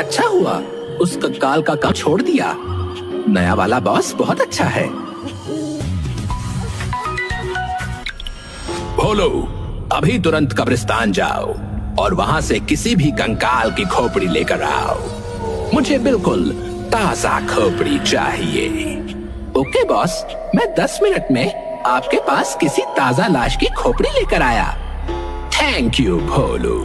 अच्छा हुआ उस कंकाल का काम छोड़ दिया। नया वाला बॉस बहुत अच्छा है। भोलू, अभी तुरंत कब्रिस्तान जाओ और वहां से किसी भी कंकाल की खोपड़ी लेकर आओ। मुझे बिल्कुल ताजा खोपड़ी चाहिए। ओके बॉस, मैं 10 मिनट में आपके पास किसी ताजा लाश की खोपड़ी लेकर आया। थैंक यू भोलू।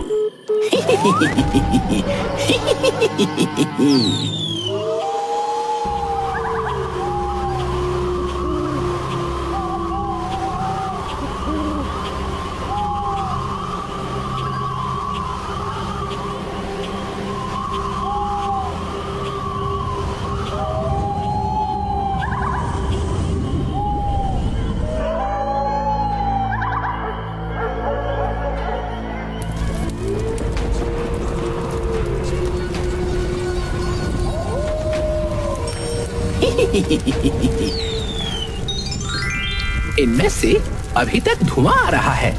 इनमें से अभी तक धुआं आ रहा है।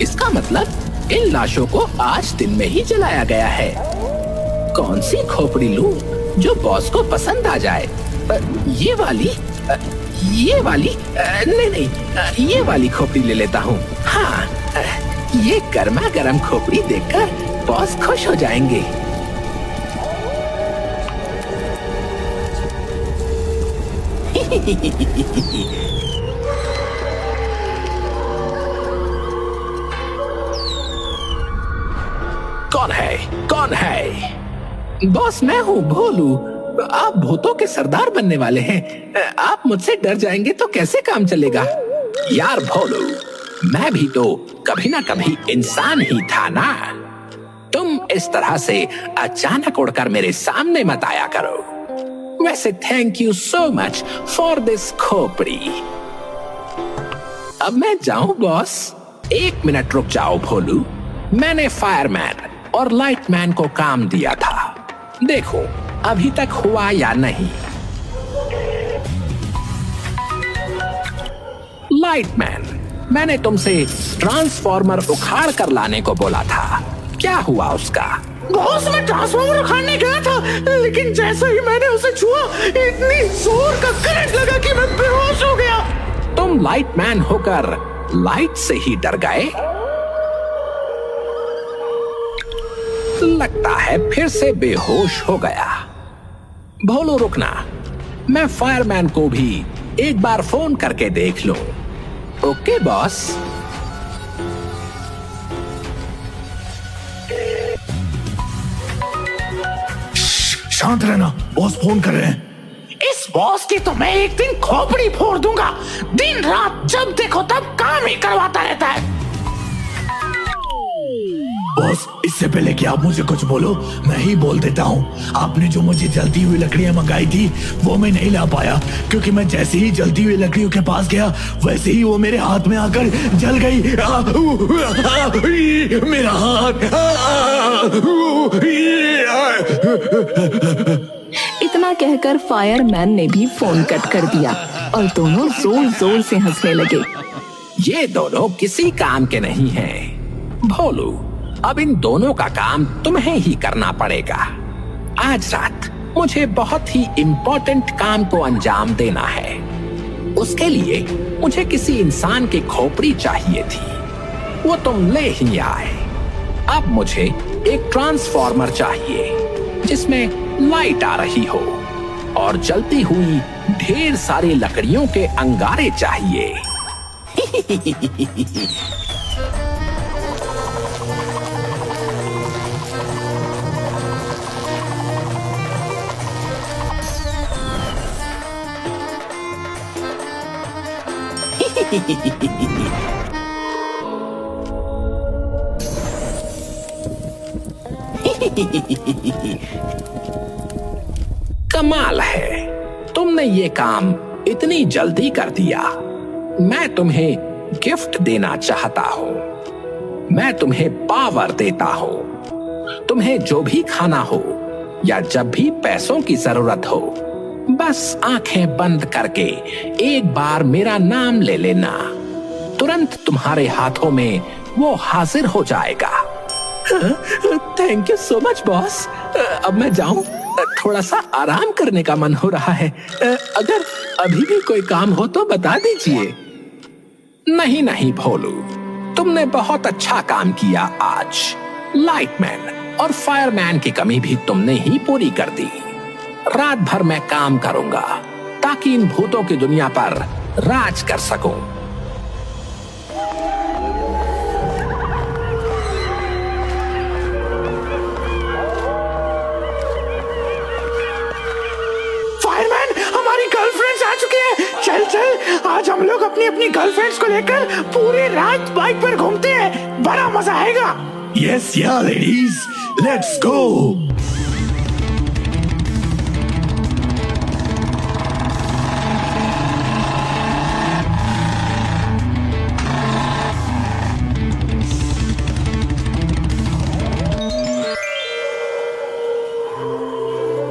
इसका मतलब इन लाशों को आज दिन में ही जलाया गया है। कौन सी खोपड़ी लूं जो बॉस को पसंद आ जाए? ये वाली नहीं, ये वाली खोपड़ी ले लेता हूँ। हाँ, ये गर्मा गर्म खोपड़ी देखकर बॉस खुश हो जाएंगे। कौन है? कौन है? बॉस, मैं हूँ भोलू। आप भूतों के सरदार बनने वाले हैं। आप मुझसे डर जाएंगे तो कैसे काम चलेगा? यार भोलू, मैं भी तो कभी ना कभी इंसान ही था ना। तुम इस तरह से अचानक उड़कर मेरे सामने मत आया करो। वैसे thank you so much for this खोपड़ी। अब मैं जाऊं बॉस? 1 मिनट रुक जाओ भोलू। मैंने फायरमैन और लाइटमैन को काम दिया था। देखो अभी तक हुआ या नहीं। लाइटमैन, मैंने तुमसे ट्रांसफॉर्मर उखाड़ कर लाने को बोला था। क्या हुआ उसका? बॉस, मैं ट्रांसफॉर्मर उखाड़ने गया था, लेकिन जैसे ही मैंने उसे छुआ, इतनी जोर का करंट लगा कि मैं बेहोश हो गया। तुम लाइटमैन होकर लाइट से ही डर गए? लगता है फिर से बेहोश हो गया। भोलू रुकना, मैं फायरमैन को भी एक बार फोन करके देख लूं। Okay boss. शांत रहना, बॉस फोन कर रहे हैं। इस बॉस की तो मैं एक दिन खोपड़ी फोड़ दूंगा। दिन रात जब देखो तब काम ही करवाता रहता है। बॉस, इससे पहले कि आप मुझे कुछ बोलो, मैं ही बोल देता हूँ। आपने जो मुझे जलती हुई लकड़ियां मंगाई थी वो मैं नहीं ला पाया, क्योंकि मैं जैसे ही जलती हुई लकड़ियों के पास गया वैसे ही वो मेरे हाथ में आकर जल गई। मेरा हाथ। इतना कहकर फायरमैन ने भी फोन कट कर दिया और दोनों जोर जोर से हंसने लगे। ये दोनों किसी काम के नहीं हैं। भोलू, अब इन दोनों का काम तुम्हें ही करना पड़ेगा। आज रात मुझे बहुत ही इम्पोर्टेंट काम को अंजाम देना है। उसके लिए मुझे किसी इंसान की खोपड़ी चाहिए थी। वो तुम ले ही आए। अब मुझे एक ट्रांसफॉर्मर चाहिए जिसमें लाइट आ रही हो और जलती हुई ढेर सारी लकड़ियों के अंगारे चाहिए। कमाल है, तुमने ये काम इतनी जल्दी कर दिया। मैं तुम्हें गिफ्ट देना चाहता हूँ। मैं तुम्हें पावर देता हूँ। तुम्हें जो भी खाना हो या जब भी पैसों की जरूरत हो, बस आंखें बंद करके एक बार मेरा नाम ले लेना। तुरंत तुम्हारे हाथों में वो हाजिर हो जाएगा। Thank you so much boss. अब मैं जाऊं? थोड़ा सा आराम करने का मन हो रहा है। अगर अभी भी कोई काम हो तो बता दीजिए। नहीं नहीं भोलू, तुमने बहुत अच्छा काम किया आज। लाइटमैन और फायरमैन की कमी भी तुमने ही पूरी कर दी। रात भर मैं काम करूंगा ताकि इन भूतों की दुनिया पर राज कर सकूं। फायरमैन, हमारी गर्लफ्रेंड्स आ चुकी हैं। चल चल, आज हम लोग अपनी अपनी गर्लफ्रेंड्स को लेकर पूरी रात बाइक पर घूमते हैं। बड़ा मजा आएगा। यस या लेडीज, लेट्स गो।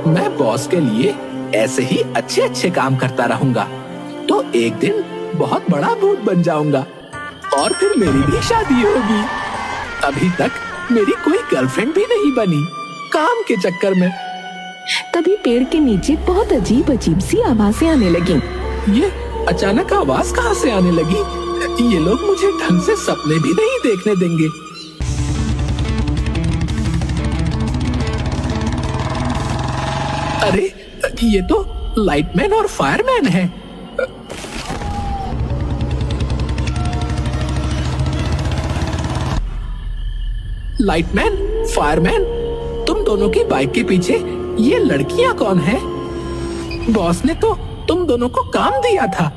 मैं बॉस के लिए ऐसे ही अच्छे अच्छे काम करता रहूंगा तो एक दिन बहुत बड़ा भूत बन जाऊंगा और फिर मेरी भी शादी होगी। अभी तक मेरी कोई गर्लफ्रेंड भी नहीं बनी, काम के चक्कर में। तभी पेड़ के नीचे बहुत अजीब अजीब सी आवाजें आने लगीं। ये अचानक आवाज कहाँ से आने लगी? ये लोग मुझे ढंग से सपने भी नहीं देखने देंगे। अरे ये तो लाइटमैन और फायरमैन है। लाइटमैन, फायरमैन, तुम दोनों की बाइक के पीछे ये लड़कियां कौन है? बॉस ने तो तुम दोनों को काम दिया था,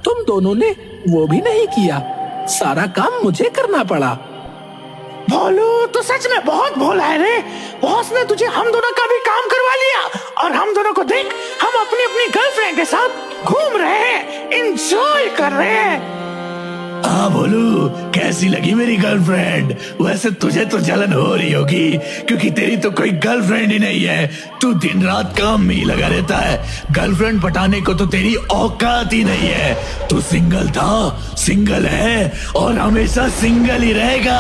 तुम दोनों ने वो भी नहीं किया। सारा काम मुझे करना पड़ा। भोलू, तो सच में बहुत भोला है रे। बॉस ने तुझे हम दोनों का भी काम करवा लिया और हम दोनों को देख, हम अपनी अपनी गर्लफ्रेंड के साथ घूम रहे हैं, एंजॉय कर रहे हैं। हाँ बोलू, कैसी लगी मेरी गर्लफ्रेंड? वैसे तुझे तो जलन हो रही होगी क्योंकि तेरी तो कोई गर्लफ्रेंड ही नहीं है। तू दिन रात काम में ही लगा रहता है। गर्लफ्रेंड पटाने को तो तेरी औकात ही नहीं है। तू सिंगल था, सिंगल है और हमेशा सिंगल ही रहेगा।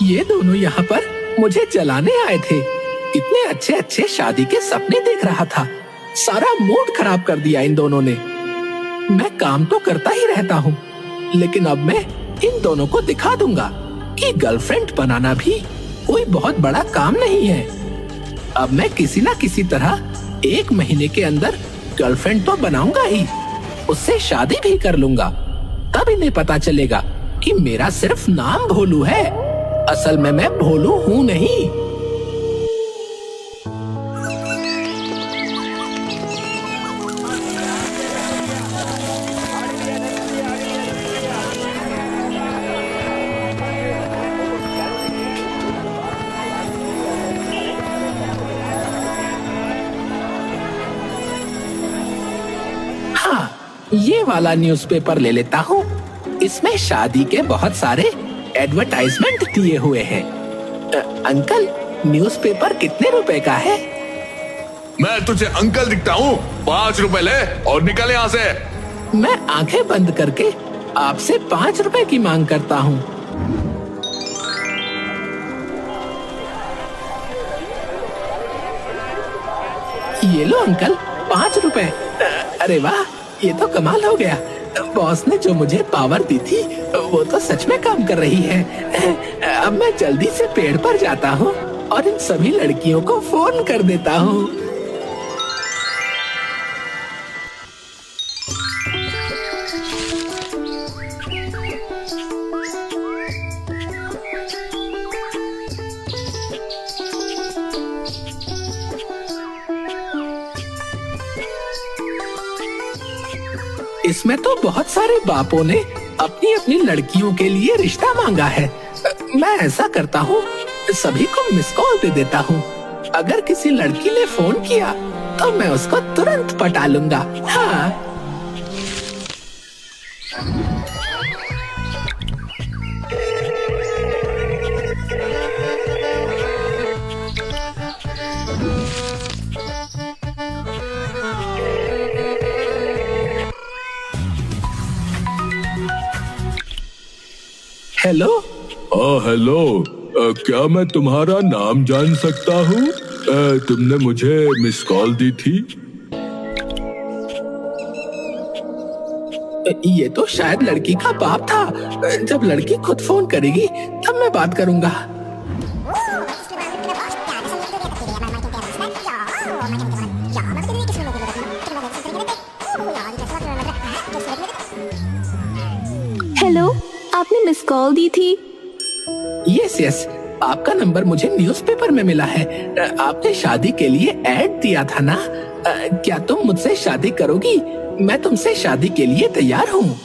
ये दोनों यहाँ पर मुझे जलाने आए थे। इतने अच्छे अच्छे शादी के सपने देख रहा था, सारा मूड खराब कर दिया इन दोनों ने। मैं काम तो करता ही रहता हूँ, लेकिन अब मैं इन दोनों को दिखा दूंगा कि गर्लफ्रेंड बनाना भी कोई बहुत बड़ा काम नहीं है। अब मैं किसी ना किसी तरह 1 महीने के अंदर गर्लफ्रेंड तो बनाऊंगा ही, उससे शादी भी कर लूंगा। तब इन्हें पता चलेगा कि मेरा सिर्फ नाम भोलू है, असल में मैं भोलू हूं नहीं। हाँ, ये वाला न्यूज़पेपर ले लेता हूँ। इसमें शादी के बहुत सारे एडवर्टाइजमेंट दिए हुए हैं। अंकल, न्यूज़पेपर कितने रुपए का है? मैं तुझे अंकल दिखता हूँ? 5 रुपए ले और निकल यहाँ से। मैं आंखें बंद करके आपसे 5 रुपए की मांग करता हूँ। ये लो अंकल, 5 रुपए। अरे वाह, ये तो कमाल हो गया। बॉस ने जो मुझे पावर दी थी वो तो सच में काम कर रही है। अब मैं जल्दी से पेड़ पर जाता हूँ और इन सभी लड़कियों को फोन कर देता हूँ। इसमें तो बहुत सारे बापों ने अपनी अपनी लड़कियों के लिए रिश्ता मांगा है। मैं ऐसा करता हूँ, सभी को मिस कॉल दे देता हूँ। अगर किसी लड़की ने फोन किया तो मैं उसको तुरंत पटा लूंगा। हाँ। हेलो। हेलो। क्या मैं तुम्हारा नाम जान सकता हूँ? तुमने मुझे मिस कॉल दी थी। ये तो शायद लड़की का बाप था। जब लड़की खुद फोन करेगी तब मैं बात करूंगा। हेलो, आपने मिस कॉल दी थी। यस यस, आपका नंबर मुझे न्यूज़पेपर में मिला है। आपने शादी के लिए ऐड दिया था ना? क्या तुम मुझसे शादी करोगी? मैं तुमसे शादी के लिए तैयार हूँ।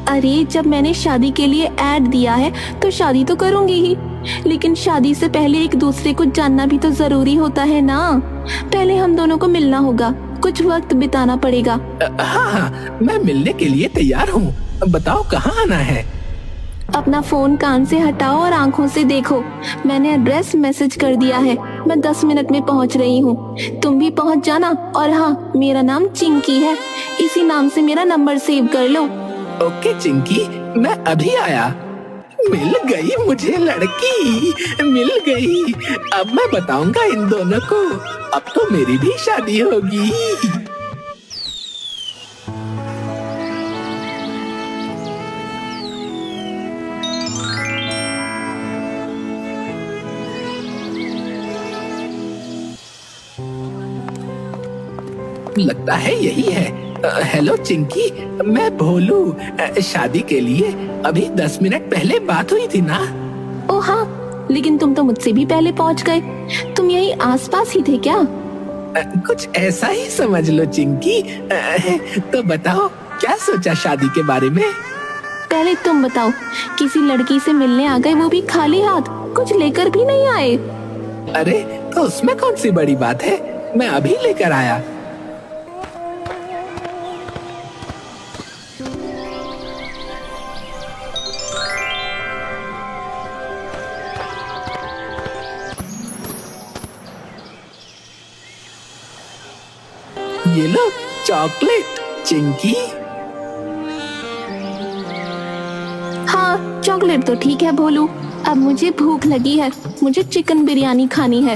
अरे, जब मैंने शादी के लिए ऐड दिया है तो शादी तो करूंगी ही, लेकिन शादी से पहले एक दूसरे को जानना भी तो जरूरी होता है ना। पहले हम दोनों को मिलना होगा, कुछ वक्त बिताना पड़ेगा। हाँ हाँ, मैं मिलने के लिए तैयार हूँ। बताओ कहाँ आना है? अपना फोन कान से हटाओ और आंखों से देखो। मैंने एड्रेस मैसेज कर दिया है। मैं 10 मिनट में पहुंच रही हूँ, तुम भी पहुंच जाना। और हाँ, मेरा नाम चिंकी है, इसी नाम से मेरा नंबर सेव कर लो। ओके चिंकी, मैं अभी आया। मिल गई मुझे लड़की, मिल गई। अब मैं बताऊंगा इन दोनों को, अब तो मेरी भी शादी होगी। लगता है यही है। हेलो चिंकी, मैं भोलू। शादी के लिए अभी 10 मिनट पहले बात हुई थी ना? ओ हाँ, लेकिन तुम तो मुझसे भी पहले पहुंच गए। तुम यही आसपास ही थे क्या? कुछ ऐसा ही समझ लो चिंकी। तो बताओ, क्या सोचा शादी के बारे में? पहले तुम बताओ, किसी लड़की से मिलने आ गए, वो भी खाली हाथ, कुछ लेकर भी नहीं आए। अरे, तो उसमें कौन सी बड़ी बात है, मैं अभी लेकर आया। ये लो चॉकलेट चिंकी। हाँ, चॉकलेट तो ठीक है भोलू। अब मुझे भूख लगी है, मुझे चिकन बिरयानी खानी है।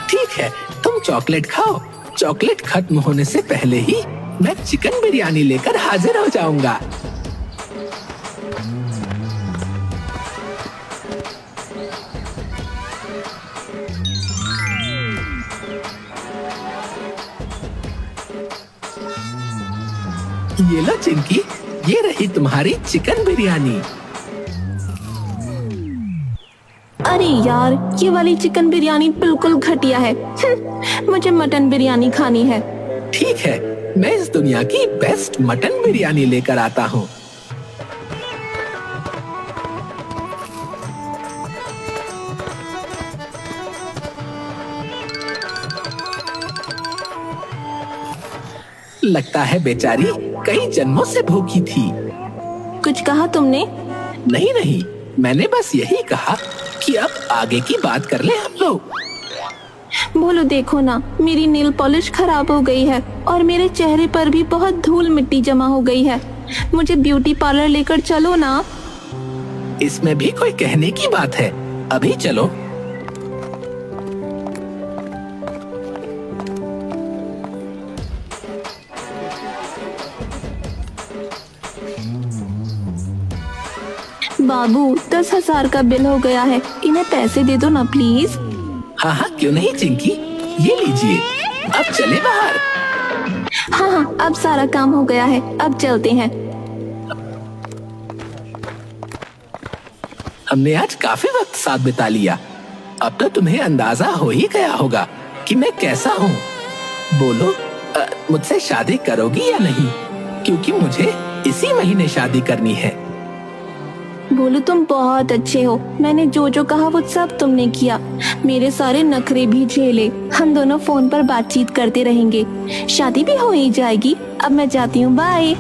ठीक है, तुम चॉकलेट खाओ। चॉकलेट खत्म होने से पहले ही मैं चिकन बिरयानी लेकर हाजिर हो जाऊंगा। ये लो चिंकी, ये रही तुम्हारी चिकन बिरयानी। अरे यार, ये वाली चिकन बिरयानी बिल्कुल घटिया है। मुझे मटन बिरयानी खानी है। ठीक है, मैं इस दुनिया की बेस्ट मटन बिरयानी लेकर आता हूँ। लगता है बेचारी कई जन्मों से भूखी थी। कुछ कहा तुमने? नहीं नहीं, मैंने बस यही कहा कि अब आगे की बात कर ले हम लोग। बोलो, देखो ना, मेरी नेल पॉलिश खराब हो गई है और मेरे चेहरे पर भी बहुत धूल मिट्टी जमा हो गई है। मुझे ब्यूटी पार्लर लेकर चलो ना। इसमें भी कोई कहने की बात है, अभी चलो। बाबू, 10,000 का बिल हो गया है, इन्हें पैसे दे दो ना प्लीज। हाँ हाँ, क्यों नहीं चिंकी, ये लीजिए। अब चले बाहर। हाँ हाँ, अब सारा काम हो गया है, अब चलते हैं। हमने आज काफी वक्त साथ बिता लिया। अब तो तुम्हें अंदाजा हो ही गया होगा कि मैं कैसा हूँ। बोलो, मुझसे शादी करोगी या नहीं? क्योंकि मुझे इसी महीने शादी करनी है। बोलो, तुम बहुत अच्छे हो। मैंने जो जो कहा वो सब तुमने किया, मेरे सारे नखरे भी झेले। हम दोनों फोन पर बातचीत करते रहेंगे, शादी भी हो ही जाएगी। अब मैं जाती हूँ, बाय।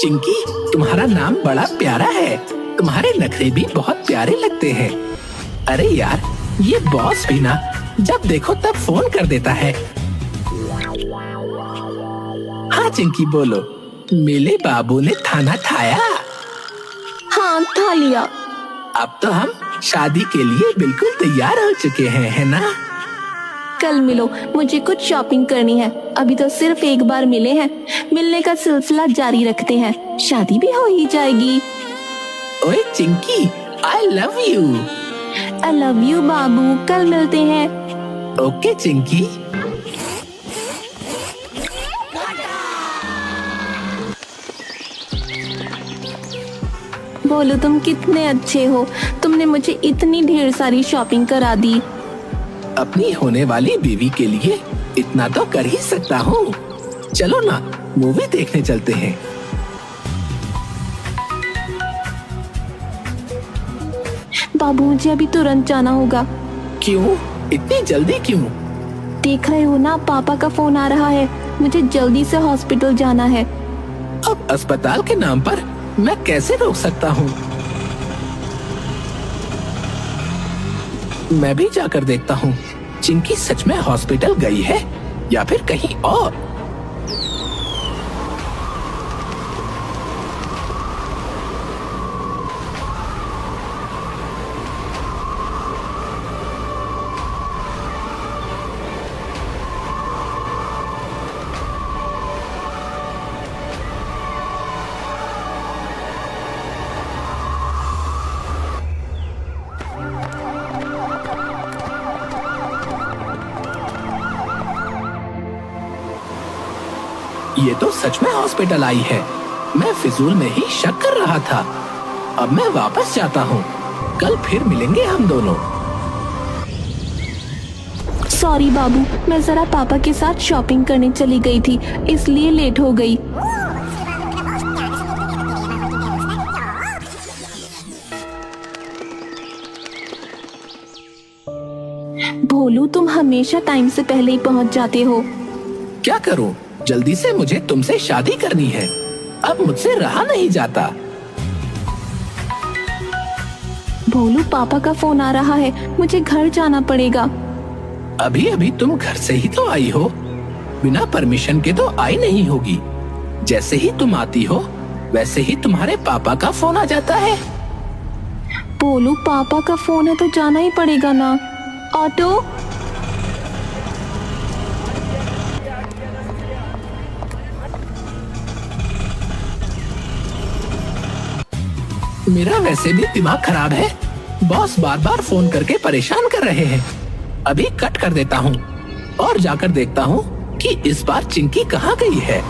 चिंकी, तुम्हारा नाम बड़ा प्यारा है। तुम्हारे नखरे भी बहुत प्यारे लगते हैं। अरे यार, ये बॉस भी ना जब देखो तब फोन कर देता है। हाँ चिंकी बोलो, मेरे बाबू ने खाना खाया? हाँ खा लिया। अब तो हम शादी के लिए बिल्कुल तैयार हो चुके हैं, है ना? कल मिलो, मुझे कुछ शॉपिंग करनी है। अभी तो सिर्फ एक बार मिले हैं, मिलने का सिलसिला जारी रखते हैं, शादी भी हो ही जाएगी। ओए Chinki, I love you. I love you बाबू, कल मिलते हैं। ओके चिंकी। बोलो तुम कितने अच्छे हो, तुमने मुझे इतनी ढेर सारी शॉपिंग करा दी। अपनी होने वाली बीवी के लिए इतना तो कर ही सकता हूँ। चलो ना, मूवी देखने चलते हैं। बाबू मुझे अभी तुरंत जाना होगा। क्यों? इतनी जल्दी क्यों? देख रहे हो ना, पापा का फोन आ रहा है, मुझे जल्दी से हॉस्पिटल जाना है। अब अस्पताल के नाम पर मैं कैसे रोक सकता हूँ? मैं भी जाकर देखता हूँ चिंकी सच में हॉस्पिटल गई है या फिर कहीं और। ये तो सच में हॉस्पिटल आई है। मैं फिजूल में ही शक कर रहा था। अब मैं वापस जाता हूँ, कल फिर मिलेंगे हम दोनों। सॉरी बाबू, मैं जरा पापा के साथ शॉपिंग करने चली गई थी, इसलिए लेट हो गई। भोलू, तुम हमेशा टाइम से पहले ही पहुंच जाते हो। क्या करूं? जल्दी से मुझे तुमसे शादी करनी है। अब मुझसे रहा नहीं जाता। भोलू, पापा का फोन आ रहा है, मुझे घर जाना पड़ेगा। अभी अभी तुम घर से ही तो आई हो, बिना परमिशन के तो आई नहीं होगी। जैसे ही तुम आती हो वैसे ही तुम्हारे पापा का फोन आ जाता है। भोलू, पापा का फोन है तो जाना ही पड़ेगा ना। ऑटो। मेरा वैसे भी दिमाग खराब है। बॉस बार बार फोन करके परेशान कर रहे हैं। अभी कट कर देता हूँ और जाकर देखता हूँ कि इस बार चिंकी कहाँ गई है।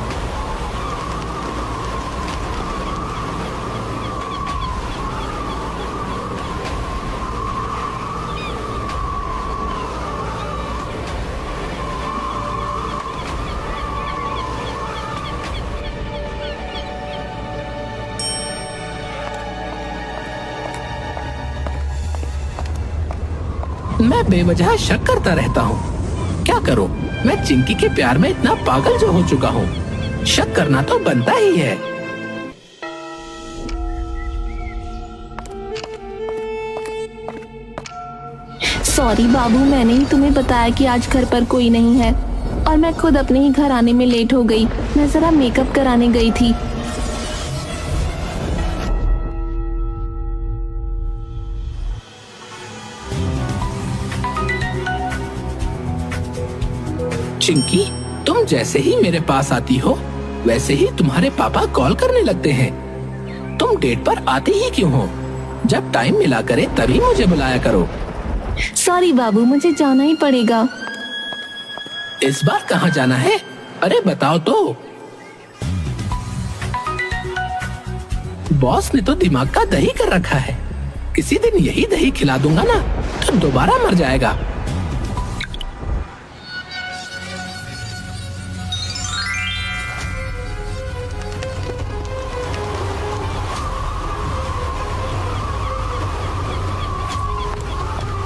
मैं बेवजह शक करता रहता हूँ। क्या करूँ? मैं चिंकी के प्यार में इतना पागल जो हो चुका हूँ। शक करना तो बनता ही है। सॉरी बाबू, मैंने ही तुम्हें बताया कि आज घर पर कोई नहीं है और मैं खुद अपने ही घर आने में लेट हो गई। मैं जरा मेकअप कराने गई थी। चिंकी, तुम जैसे ही मेरे पास आती हो वैसे ही तुम्हारे पापा कॉल करने लगते हैं। तुम डेट पर आती ही क्यों हो? जब टाइम मिला करे तभी मुझे बुलाया करो। सॉरी बाबू, मुझे जाना ही पड़ेगा। इस बार कहाँ जाना है? अरे बताओ तो। बॉस ने तो दिमाग का दही कर रखा है। किसी दिन यही दही खिला दूंगा ना तो दोबारा मर जाएगा।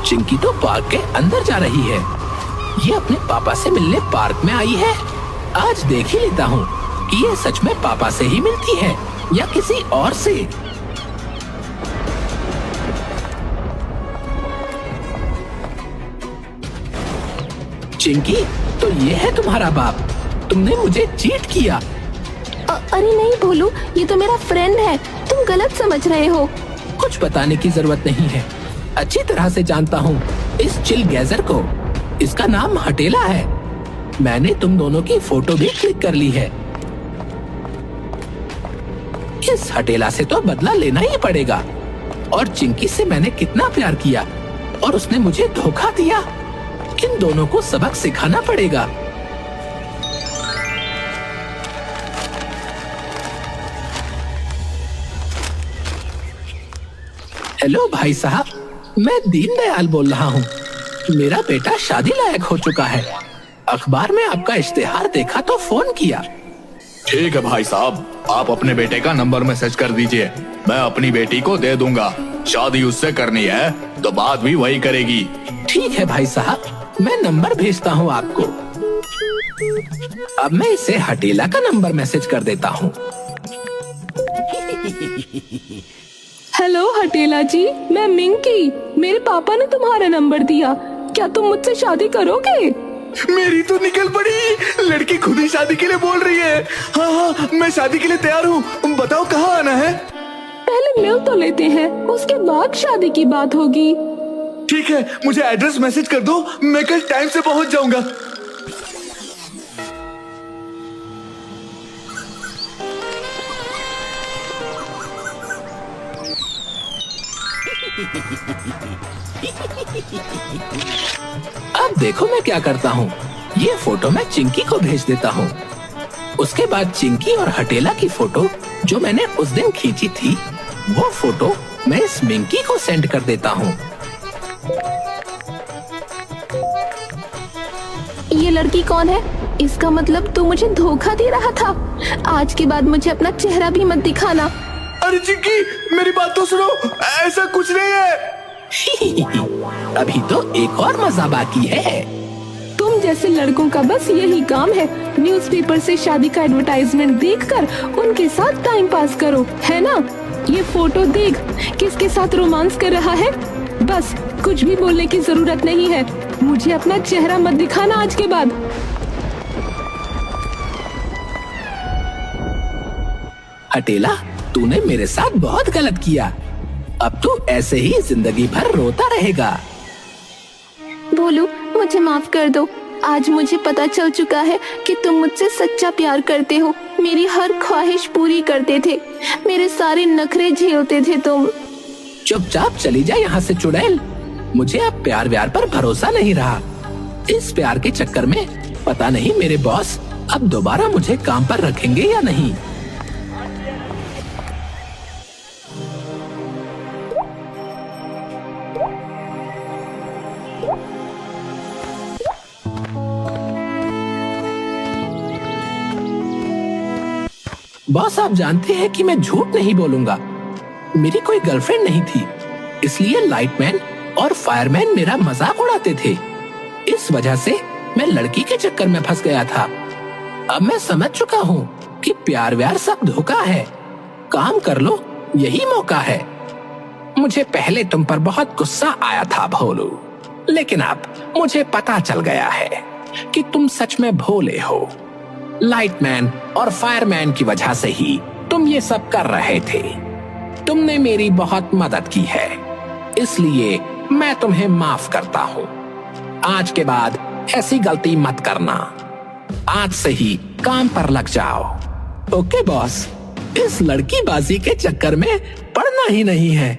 चिंकी तो पार्क के अंदर जा रही है। ये अपने पापा से मिलने पार्क में आई है। आज देख ही लेता हूँ कि ये सच में पापा से ही मिलती है या किसी और से? चिंकी, तो ये है तुम्हारा बाप। तुमने मुझे चीट किया। अरे नहीं भोलू, ये तो मेरा फ्रेंड है, तुम गलत समझ रहे हो। कुछ बताने की जरूरत नहीं है, अच्छी तरह से जानता हूँ इस चिल गैजर को। इसका नाम हटेला है। मैंने तुम दोनों की फोटो भी क्लिक कर ली है। इस हटेला से तो बदला लेना ही पड़ेगा। और चिंकी से मैंने कितना प्यार किया और उसने मुझे धोखा दिया। इन दोनों को सबक सिखाना पड़ेगा। हेलो भाई साहब, मैं दीनदयाल बोल रहा हूँ। मेरा बेटा शादी लायक हो चुका है। अखबार में आपका इश्तेहार देखा तो फोन किया। ठीक है भाई साहब, आप अपने बेटे का नंबर मैसेज कर दीजिए, मैं अपनी बेटी को दे दूंगा। शादी उससे करनी है तो बात भी वही करेगी। ठीक है भाई साहब, मैं नंबर भेजता हूँ आपको। अब मैं इसे हटेला का नंबर मैसेज कर देता हूँ। हेलो हटेला जी, मैं मिंकी। मेरे पापा ने तुम्हारा नंबर दिया, क्या तुम मुझसे शादी करोगे? मेरी तो निकल पड़ी, लड़की खुद ही शादी के लिए बोल रही है। हाँ हाँ, मैं शादी के लिए तैयार हूँ, बताओ कहाँ आना है? पहले मिल तो लेते हैं, उसके बाद शादी की बात होगी। ठीक है, मुझे एड्रेस मैसेज कर दो, मैं कल टाइम से पहुँच जाऊंगा। अब देखो मैं क्या करता हूँ। ये फोटो मैं चिंकी को भेज देता हूँ। उसके बाद चिंकी और हटेला की फोटो जो मैंने उस दिन खींची थी, वो फोटो मैं इस मिंकी को सेंड कर देता हूँ। ये लड़की कौन है? इसका मतलब तू मुझे धोखा दे रहा था। आज के बाद मुझे अपना चेहरा भी मत दिखाना। अरे चिंकी, मेरी बात तो सुनो, ऐसा कुछ नहीं है। अभी तो एक और मजा बाकी है। तुम जैसे लड़कों का बस यही काम है, न्यूज़पेपर से शादी का एडवर्टाइजमेंट देखकर उनके साथ टाइम पास करो, है ना? ये फोटो देख, किसके साथ रोमांस कर रहा है। बस कुछ भी बोलने की जरूरत नहीं है। मुझे अपना चेहरा मत दिखाना आज के बाद। हटेला, तूने मेरे साथ बहुत गलत किया। अब तू ऐसे ही जिंदगी भर रोता रहेगा। भोलू, मुझे माफ कर दो। आज मुझे पता चल चुका है कि तुम मुझसे सच्चा प्यार करते हो। मेरी हर ख्वाहिश पूरी करते थे, मेरे सारे नखरे झेलते थे तुम। चुपचाप चली जा यहाँ से चुड़ैल। मुझे अब प्यार व्यार पर भरोसा नहीं रहा। इस प्यार के चक्कर में पता नहीं मेरे बॉस अब दोबारा मुझे काम पर रखेंगे या नहीं। बॉस, आप जानते हैं कि मैं झूठ नहीं बोलूंगा। मेरी कोई गर्लफ्रेंड नहीं थी, इसलिए लाइटमैन और फायरमैन मेरा मजाक उड़ाते थे। इस वजह से मैं लड़की के चक्कर में फंस गया था। अब मैं समझ चुका हूँ कि प्यार व्यार सब धोखा है। काम कर लो, यही मौका है। मुझे पहले तुम पर बहुत गुस्सा आया था भोलू, लेकिन अब मुझे पता चल गया है कि तुम सच में भोले हो। लाइटमैन और फायरमैन की वजह से ही तुम ये सब कर रहे थे। तुमने मेरी बहुत मदद की है, इसलिए मैं तुम्हें माफ करता हूँ। आज के बाद ऐसी गलती मत करना। आज से ही काम पर लग जाओ। ओके बॉस, इस लड़की बाजी के चक्कर में पड़ना ही नहीं है।